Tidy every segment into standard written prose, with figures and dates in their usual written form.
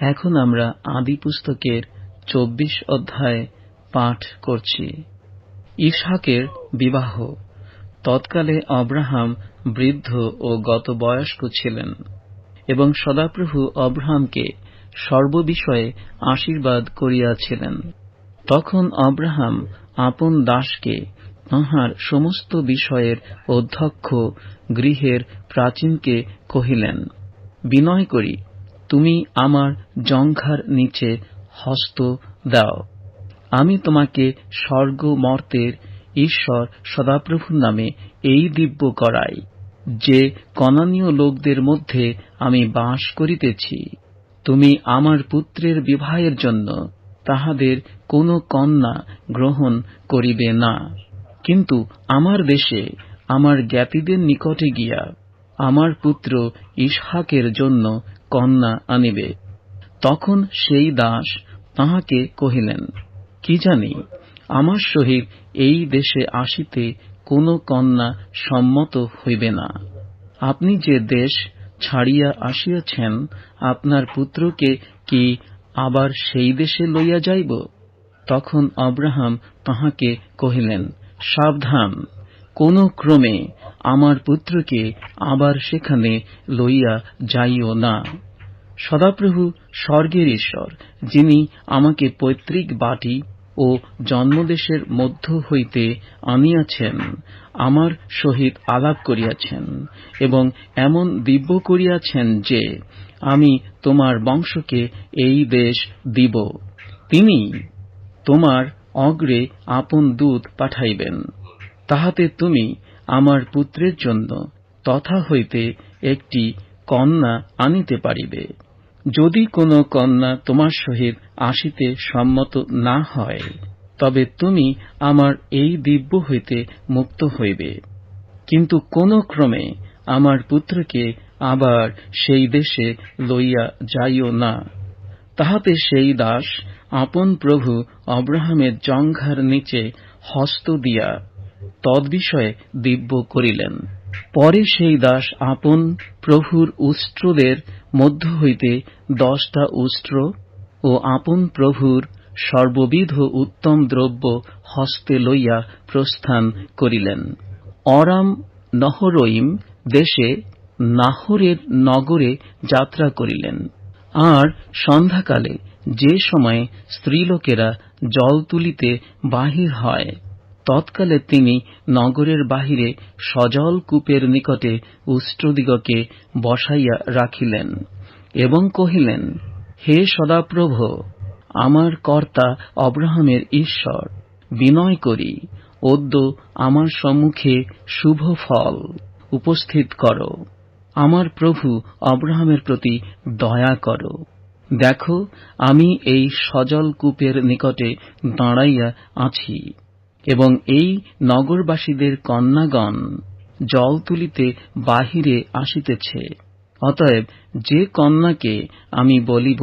এখন আমরা আদি পুস্তকের 24 অধ্যায় পাঠ করছি। ইসহাকের বিবাহ। তৎকালে আব্রাহাম বৃদ্ধ ও গতবয়স্ক ছিলেন এবং সদাপ্রভু আব্রাহামকে সর্ববিষয়ে আশীর্বাদ করিয়াছিলেন। তখন আব্রাহাম আপন দাসকে তাঁহার সমস্ত বিষয়ের অধ্যক্ষ গৃহের প্রাচীনকে কহিলেন, বিনয় করি তুমি আমার জঙ্ঘার নিচে হস্ত দাও। আমি তোমাকে স্বর্গ মর্তের ঈশ্বর সদাপ্রভুর নামে এই দিব্য করাই যে কনানীয় লোকদের মধ্যে আমি বাস করিতেছি। তুমি আমার পুত্রের বিবাহের জন্য তাহাদের কোনো কন্যা গ্রহণ করিবে না, কিন্তু আমার দেশে আমার জ্ঞাতিদের নিকটে গিয়া আমার পুত্র ইসহাকের জন্য কন্যা আনিবে। তখন সেই দাস তাহাকে কহিলেন, কি জানি আমার সহিত এই দেশে আসিতে কোনো কন্যা সম্মত হইবে না। আপনি যে দেশ ছাড়িয়া আসিয়াছেন, আপনার পুত্রকে কি আবার সেই দেশে লইয়া যাইব? তখন আব্রাহাম তাহাকে কহিলেন, সাবধান, কোন ক্রমে আমার পুত্রকে আবার সেখানে লইয়া যাইও না। সদাপ্রভু স্বর্গের ঈশ্বর, যিনি আমাকে পৈতৃক বাটি ও জন্মদেশের মধ্য হইতে আনিয়াছেন, আমার সহিত আলাপ করিয়াছেন এবং এমন দিব্য করিয়াছেন যে আমি তোমার বংশকে এই দেশ দিব। তিনি তোমার অগ্রে আপন দূত পাঠাইবেন, তাহাতে তুমি আমার পুত্রের জন্য তথা হইতে একটি কন্যা আনিতে পারিবে। যদি কোনো কন্যা তোমার সহিত আসিতে সম্মত না হয়, তবে তুমি আমার এই দিব্য হইতে মুক্ত হইবে, কিন্তু কোন ক্রমে আমার পুত্রকে আবার সেই দেশে লইয়া যাইও না। তাহাতে সেই দাস আপন প্রভু আব্রাহামের জঙ্ঘার নিচে হস্ত দিয়া তদ্বিষয়ে দিব্য করিলেন। পরে সেই দাস আপন প্রভুর উষ্ট্রদের মধ্য হইতে 10টা উষ্ট্র ও আপন প্রভুর সর্ববিধ উত্তম দ্রব্য হস্তে লইয়া প্রস্থান করিলেন। অরাম নহরইম দেশে নাহরের নগরে যাত্রা করিলেন। আর সন্ধ্যাকালে যে সময়ে স্ত্রীলোকেরা জল তুলিতে বাহির হয়, তৎকালে তিনি নগরের বাহিরে সজল কূপের নিকটে উষ্ট্রদিগকে বসাইয়া রাখিলেন এবং কহিলেন, হে সদাপ্রভ, আমার কর্তা আব্রাহামের ঈশ্বর, বিনয় করি অদ্য আমার সম্মুখে শুভ ফল উপস্থিত করো। আমার প্রভু আব্রাহামের প্রতি দয়া করো। দেখো, আমি এই সজল কূপের নিকটে দাঁড়াইয়া আছি এবং এই নগরবাসীদের কন্যাগণ জল তুলিতে বাহিরে আসিতেছে। অতএব যে কন্যাকে আমি বলিব,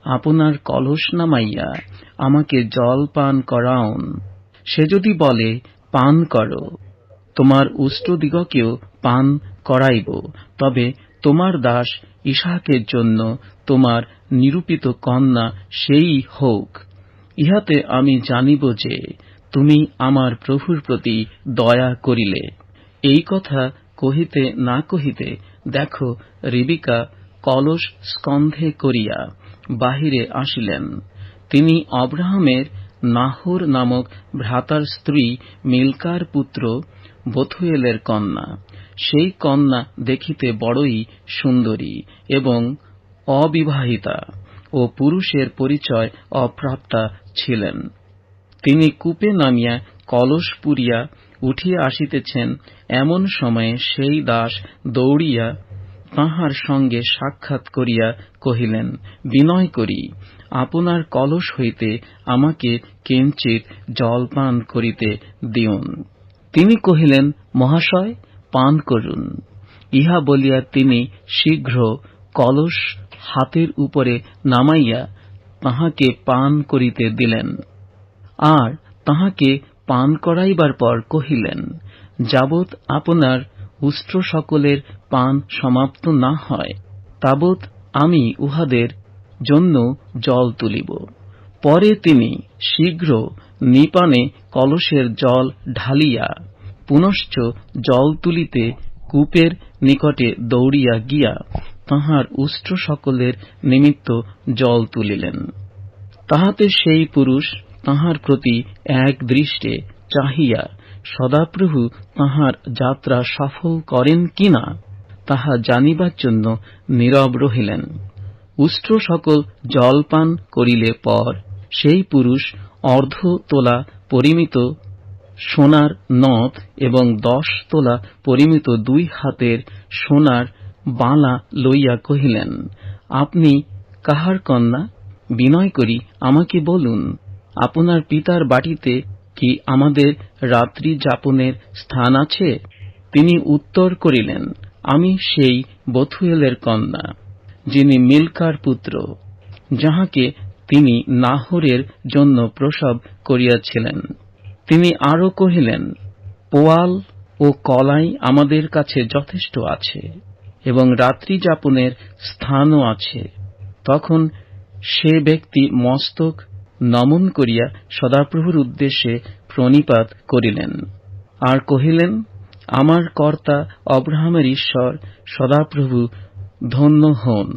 আপনার কলস নামাইয়া আমাকে জল পান করাউন, সে যদি বলে, পান করো, তোমার উষ্ট্রদিগকেও পান করাইব, তবে তোমার দাস ইসহাকের জন্য তোমার নিরূপিত কন্যা সেই হোক। ইহাতে আমি জানিব যে তুমি আমার প্রভুর প্রতি দয়া করিলে। এই কথা কহিতে না কহিতে দেখো, রিবিকা কলস স্কন্ধে করিয়া বাহিরে আসিলেন। তিনি আব্রাহামের নাহর নামক ভ্রাতার স্ত্রী মিলকার পুত্র বথুয়েলের কন্যা। সেই কন্যা দেখিতে বড়ই সুন্দরী এবং অবিবাহিতা ও পুরুষের পরিচয় অপ্রাপ্তা ছিলেন। তিনি কূপে নামিয়া কলস পুরিয়া উঠিয়া আসিতেছেন, এমন সময়ে সেই দাস দৌড়িয়া তাঁহার সঙ্গে সাক্ষাৎ করিয়া কহিলেন, বিনয় করি আপনার কলস হইতে আমাকে কিঞ্চিৎ জল পান করিতে দিউন। তিনি কহিলেন, মহাশয়, পান করুন। ইহা বলিয়া তিনি শীঘ্র কলস হাতের উপরে নামাইয়া তাহাকে পান করিতে দিলেন। আর তাহাকে পান করাইবার পর কহিলেন, যাবৎ আপনার উষ্ট্র সকলের পান সমাপ্ত না হয়, তাবৎ আমি উহাদের জন্য জল তুলিব। পরে তিনি শীঘ্র নিপানে কলসের জল ঢালিয়া পুনশ্চ জল তুলিতে কূপের নিকটে দৌড়িয়া গিয়া তাঁহার উষ্ট্র সকলের নিমিত্ত জল তুলিলেন। তাহাতে সেই পুরুষ তাঁহার প্রতি এক দৃষ্টে চাহিয়া সদাপ্রভু তাঁহার যাত্রা সফল করেন কিনা তাহা জানিবার জন্য নীরব রহিলেন। উষ্ট্র সকল জলপান করিলে পর সেই পুরুষ ১/২ তোলা পরিমিত সোনার নথ এবং ১০ তোলা পরিমিত ২ হাতের সোনার বালা লইয়া কহিলেন, আপনি কাহার কন্যা? বিনয় করি আমাকে বলুন, আপনার পিতার বাটিতে কি আমাদের রাত্রি যাপনের স্থান আছে? তিনি উত্তর করিলেন, আমি সেই বথুয়েলের কন্যা, যিনি মিল্কার পুত্র, যাহাকে তিনি নাহরের জন্য প্রসব করিয়াছিলেন। তিনি আরো কহিলেন, পোয়াল ও কলাই আমাদের কাছে যথেষ্ট আছে এবং রাত্রি যাপনের স্থানও আছে। তখন সে ব্যক্তি মস্তক নমন করিয়া সদাপ্রভুর উদ্দেশ্যে প্রণিপাত করিলেন আর কহিলেন, আমার কর্তা অব্রাহামের ঈশ্বর সদাপ্রভু ধন্য হন।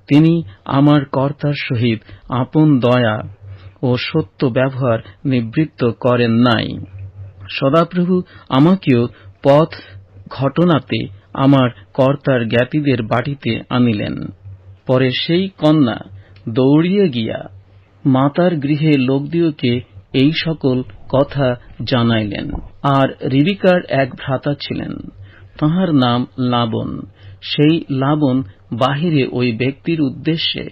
তিনি আমার কর্তার সহিত আপন দয়া ও সত্য ব্যবহার নিবৃত্ত করেন নাই। সদাপ্রভু আমাকেও পথ ঘটনাতে আমার কর্তার জ্ঞাতিদের বাটিতে আনিলেন। পরে সেই কন্যা দৌড়িয়ে গিয়া মাতার গৃহে লোকদিওকে এই সকল কথা জানাইলেন। আর রিবিকার এক ভ্রাতা ছিলেন, তাহার নাম লাবন। সেই লাবন বাহিরে ওই ব্যক্তির উদ্দেশ্যে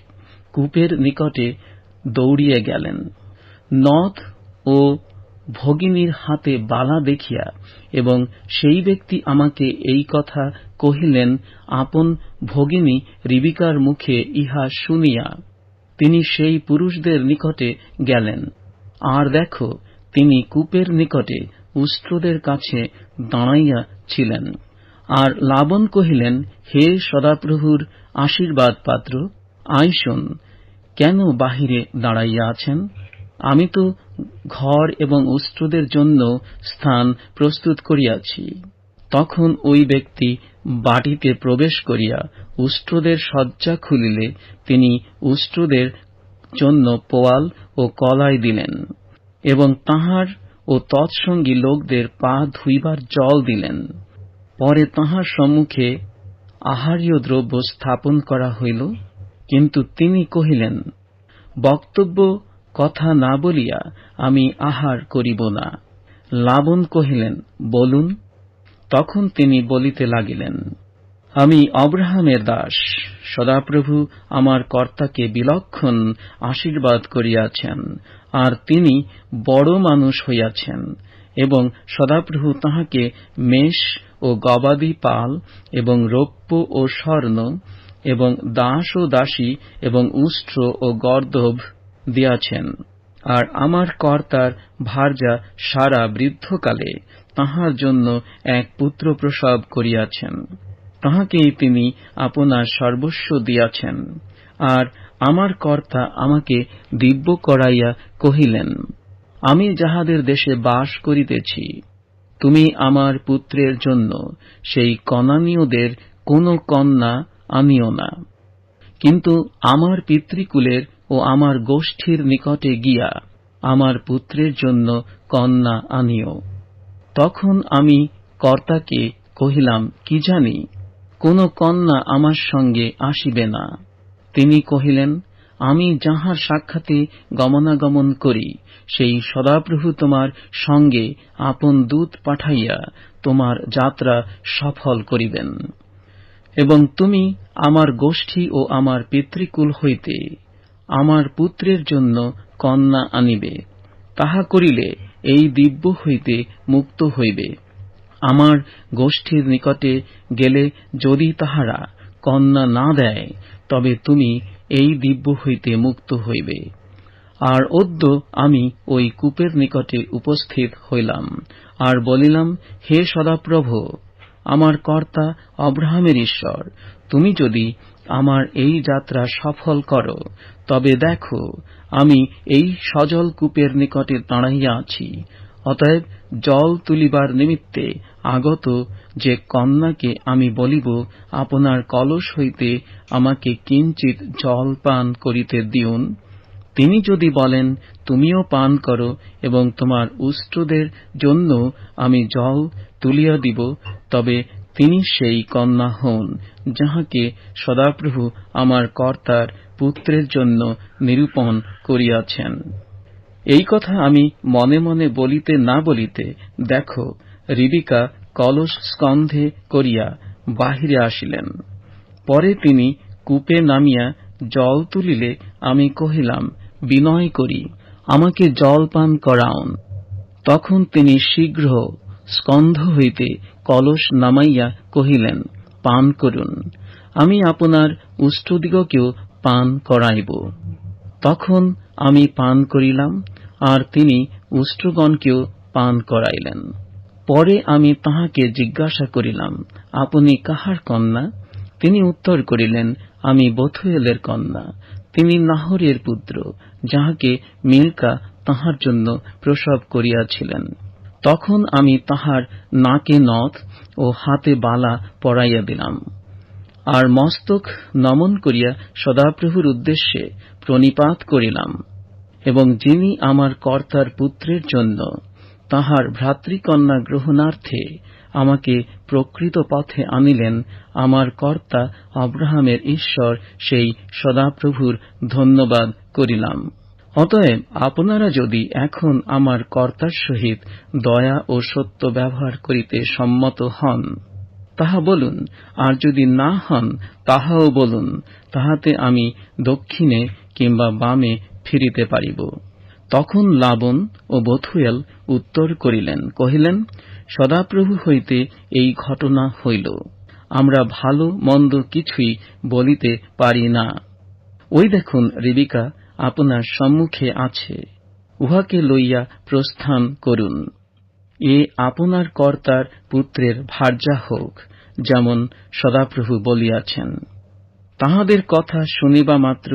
কূপের নিকটে দৌড়িয়ে গেলেন। নথ ও ভগিনীর হাতে বালা দেখিয়া এবং সেই ব্যক্তি আমাকে এই কথা কহিলেন আপন ভগিনী রিবিকার মুখে ইহা শুনিয়া তিনি সেই পুরুষদের নিকটে গেলেন। আর দেখো, তিনি কূপের নিকটে উষ্ট্রদের কাছে দাঁড়াইয়া ছিলেন। আর লাবন কহিলেন, হে সদাপ্রভুর আশীর্বাদ পাত্র, আইসুন, কেন বাহিরে দাঁড়াইয়া আছেন? আমি তো ঘর এবং উষ্ট্রদের জন্য স্থান প্রস্তুত করিয়াছি। তখন ওই ব্যক্তি বাটিতে প্রবেশ করিয়া উষ্ট্রদের সজ্জা খুলিলে তিনি উষ্ট্রদের জন্য পোয়াল ও কলাই দিলেন এবং তাঁহার ও তৎসঙ্গী লোকদের পা ধুইবার জল দিলেন। পরে তাঁহার সম্মুখে আহার্য দ্রব্য স্থাপন করা হইল, কিন্তু তিনি কহিলেন, বক্তব্য কথা না বলিয়া আমি আহার করিব না। লাবন কহিলেন, বলুন। তখন তিনি বলিতে লাগিলেন, আমি অব্রাহামের দাস। সদাপ্রভু আমার কর্তাকে বিলক্ষণ আশীর্বাদ করিয়াছেন, আর তিনি বড় মানুষ হইয়াছেন, এবং সদাপ্রভু তাহাকে মেষ ও গবাদি পাল এবং রৌপ্য ও স্বর্ণ এবং দাস ও দাসী এবং উষ্ট্র ও গর্দভ দিয়াছেন। আর আমার কর্তার ভার্যা সারা বৃদ্ধকালে তাহার জন্য এক পুত্র প্রসব করিয়াছেন। তাহাকেই তিনি আপনার সর্বস্ব দিয়াছেন। আর আমার কর্তা আমাকে দিব্য করাইয়া কহিলেন, আমি যাহাদের দেশে বাস করিতেছি, তুমি আমার পুত্রের জন্য সেই কনানীয়দের কোন কন্যা আনিও না, কিন্তু আমার পিতৃকুলের ও আমার গোষ্ঠীর নিকটে গিয়া আমার পুত্রের জন্য কন্যা আনিও। তখন আমি কর্তাকে কহিলাম, কি জানি, কোন কন্যা আমার সঙ্গে আসিবে না। তিনি কহিলেন, আমি যাহার সাক্ষাতে গমনাগমন করি, সেই সদাপ্রভু তোমার সঙ্গে আপন দূত পাঠাইয়া তোমার যাত্রা সফল করিবেন, এবং তুমি আমার গোষ্ঠী ও আমার পিতৃকুল হইতে আমার পুত্রের জন্য কন্যা আনিবে। তাহা করিলে এই দিব্য হইতে মুক্ত হইবে। আমার গোষ্ঠীর নিকটে গেলে যদি তাহারা কন্যা না দেয়, তবে তুমি এই দিব্য হইতে মুক্ত হইবে। আর অদ্য আমি ওই কূপের নিকটে উপস্থিত হইলাম, আর বলিলাম, হে সদাপ্রভু, আমার কর্তা অব্রাহামের ঈশ্বর, তুমি যদি আমার এই যাত্রা সফল করো, তবে দেখো, আমি এই সজল কূপের নিকটে দাঁড়াইয়া আছি। অতএব জল তুলিবার নিমিত্তে আগত যে কন্যাকে আমি বলিব, আপনার কলস হইতে আমাকে কিঞ্চিৎ জল পান করিতে দিউন, তিনি যদি বলেন, তুমিও পান করো এবং তোমার উষ্ট্রদের জন্য আমি জল তুলিয়া দিব, তবে তিনি সেই কন্যা হন, যাহাকে সদাপ্রভু আমার কর্তার পুত্রের জন্য নিরূপণ করিয়াছেন। এই কথা আমি মনে মনে বলিতে না বলিতে দেখো, রিবিকা কলস স্কন্ধে করিয়া বাহিরে আসিলেন। পরে তিনি কূপে নামিয়া জল তুলিলে আমি কহিলাম, বিনয় করি, আমাকে জল পান করাউন। তখন তিনি শীঘ্র স্কন্ধ হইতে কলস নামাইয়া কহিলেন, পান করুন, আমি আপনার উষ্ট্রদিগকেও পান করাইব। তখন আমি পান করিলাম, আর তিনি উষ্ট্রগণকেও পান করাইলেন। পরে আমি তাহাকে জিজ্ঞাসা করিলাম, আপনি কাহার কন্যা? তিনি উত্তর করিলেন, আমি বথুয়েলের কন্যা। তিনি নাহরের পুত্র, যাহাকে মিল্কা তাহার জন্য প্রসব করিয়াছিলেন। তখন আমি তাহার নাকে নথ ও হাতে বালা পরাইয়া দিলাম, আর মস্তক নমন করিয়া সদাপ্রভুর উদ্দেশ্যে প্রণিপাত করিলাম, এবং যিনি আমার কর্তার পুত্রের জন্য তাহার ভ্রাতৃকন্যা গ্রহণার্থে আমাকে প্রকৃত পথে আনিলেন, আমার কর্তা আব্রাহামের ঈশ্বর সেই সদাপ্রভুর ধন্যবাদ করিলাম। অতএব আপনারা যদি এখন আমার কর্তার সহিত দয়া ও সত্য ব্যবহার করিতে সম্মত হন, তাহা বলুন, আর যদি না হন তাহাও বলুন, তাহাতে আমি দক্ষিণে কিংবা বামে ফিরিতে পারিব। তখন লাবন ও বথুয়েল উত্তর করিলেন, কহিলেন, সদাপ্রভু হইতে এই ঘটনা হইল, আমরা ভালো মন্দ কিছুই বলিতে পারি না। ওই দেখুন, রিবিকা আপনার সম্মুখে আছে, উহাকে লইয়া প্রস্থান করুন। এ আপনার কর্তার পুত্রের ভার্যা হোক, যেমন সদাপ্রভু বলিয়াছেন। তাহাদের কথা শুনিবা মাত্র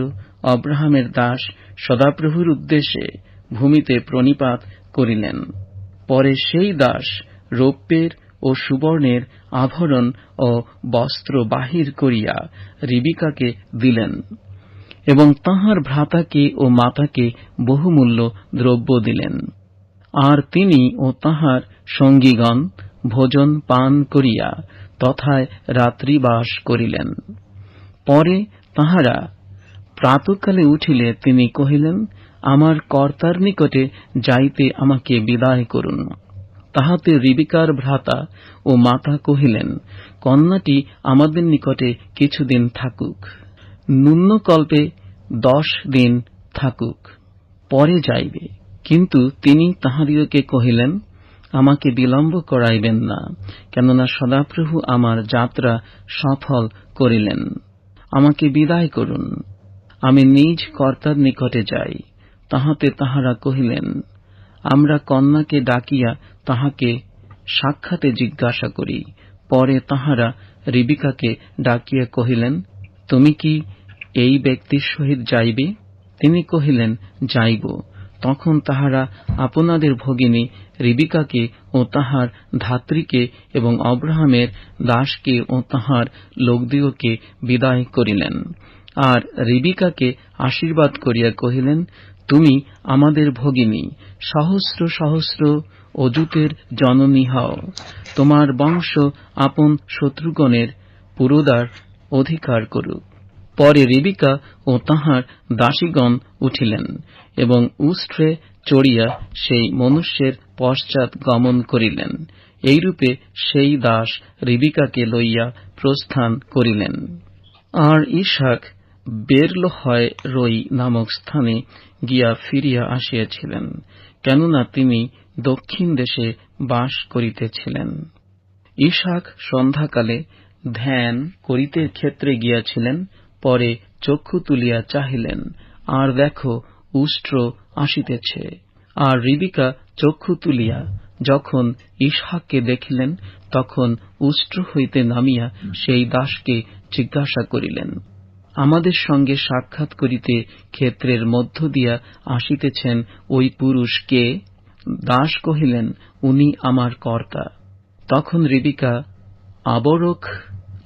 আব্রাহামের দাস সদাপ্রভুর উদ্দেশ্যে ভূমিতে প্রণিপাত করিলেন। পরে সেই দাস রৌপ্যের ও সুবর্ণের আভরণ ও বস্ত্র বাহির করিয়া রিবিকাকে দিলেন, এবং তাহার ভ্রাতাকে ও মাতাকে বহুমূল্য দ্রব্য দিলেন। আর তিনি ও তাহার সঙ্গীগণ ভোজন পান করিয়া তথায় রাত্রিবাস করিলেন। পরে তাহারা প্রাতঃকালে উঠিলে তিনি কহিলেন, আমার কর্তার নিকটে যাইতে আমাকে বিদায় করুন। তাহাতে রিবিকার ভ্রাতা ও মাতা কহিলেন, কন্যাটি আমাদের নিকটে কিছুদিন থাকুক, ন্যূনকল্পে 10 দিন থাকুক, পরে যাইবে। কিন্তু তিনি তাহাদিগকে কহিলেন, আমাকে বিলম্ব করাইবেন না, কেননা সদাপ্রভু আমার যাত্রা সফল করিলেন। আমাকে বিদায় করুন, আমি নিজ কর্তার নিকটে যাই। তাহাতে তাহারা কহিলেন, আমরা কন্যাকে ডাকিয়া তাহাকে সাক্ষাতে জিজ্ঞাসা করি। পরে তাহারা রিবিকাকে ডাকিয়া কহিলেন, তুমি কি এই ব্যক্তির সহিত যাইবে? তিনি কহিলেন, যাইব। তখন তাহারা আপনাদের ভগিনী রিবিকাকে ও তাহার ধাত্রীকে এবং আব্রাহামের দাসকে ও তাহার লোকদিগকে বিদায় করিলেন। আর রিবিকাকে আশীর্বাদ করিয়া কহিলেন, তুমি আমাদের ভগিনী, সহস্র সহস্র অযুতের জননী হও। তোমার বংশ আপন শত্রুগণের পুরোদার অধিকার করুক। পরে রিবিকা ও তাহার দাসীগণ উঠিলেন এবং উষ্ট্রে চড়িয়া সেই মনুষ্যের পশ্চাৎ গমন করিলেন। এইরূপে সেই দাস রিবিকাকে লইয়া প্রস্থান করিলেন। আর ইসাক বেরলহয় রই নামক স্থানে গিয়া ফিরিয়া আসিয়াছিলেন, কেননা তিনি দক্ষিণ দেশে বাস করিতেছিলেন। ইসাক সন্ধ্যাকালে ধ্যান করিতে ক্ষেত্রে গিয়াছিলেন। পরে চক্ষু তুলিয়া চাহিলেন, আর দেখো, উষ্ট্র আসিতেছে। আর রিবিকা চক্ষু তুলিয়া যখন ইসহাককে দেখিলেন, তখন উষ্ট্র হইতে নামিয়া সেই দাসকে জিজ্ঞাসা করিলেন, আমাদের সঙ্গে সাক্ষাৎ করিতে ক্ষেত্রের মধ্য দিয়া আসিতেছেন ওই পুরুষ কে? দাস কহিলেন, উনি আমার কর্তা। তখন রেবেকা আবরক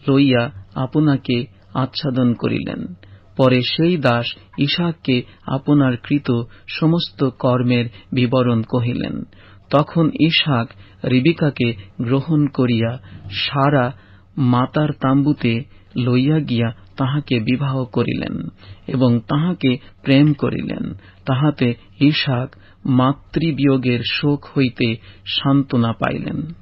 লইয়া আপনাকে আচ্ছাদন করিলেন। পরে সেই দাস ইসাককে আপনার কৃত সমস্ত কর্মের বিবরণ কহিলেন। তখন ইসাক রেবেকাকে গ্রহণ করিয়া সারা মাতার তাম্বুতে লইয়া গিয়া তাহাকে বিবাহ করিলেন এবং তাহাকে প্রেম করিলেন। তাহাতে ইসাক মাতৃবিয়োগের শোক হইতে সান্ত্বনা পাইলেন।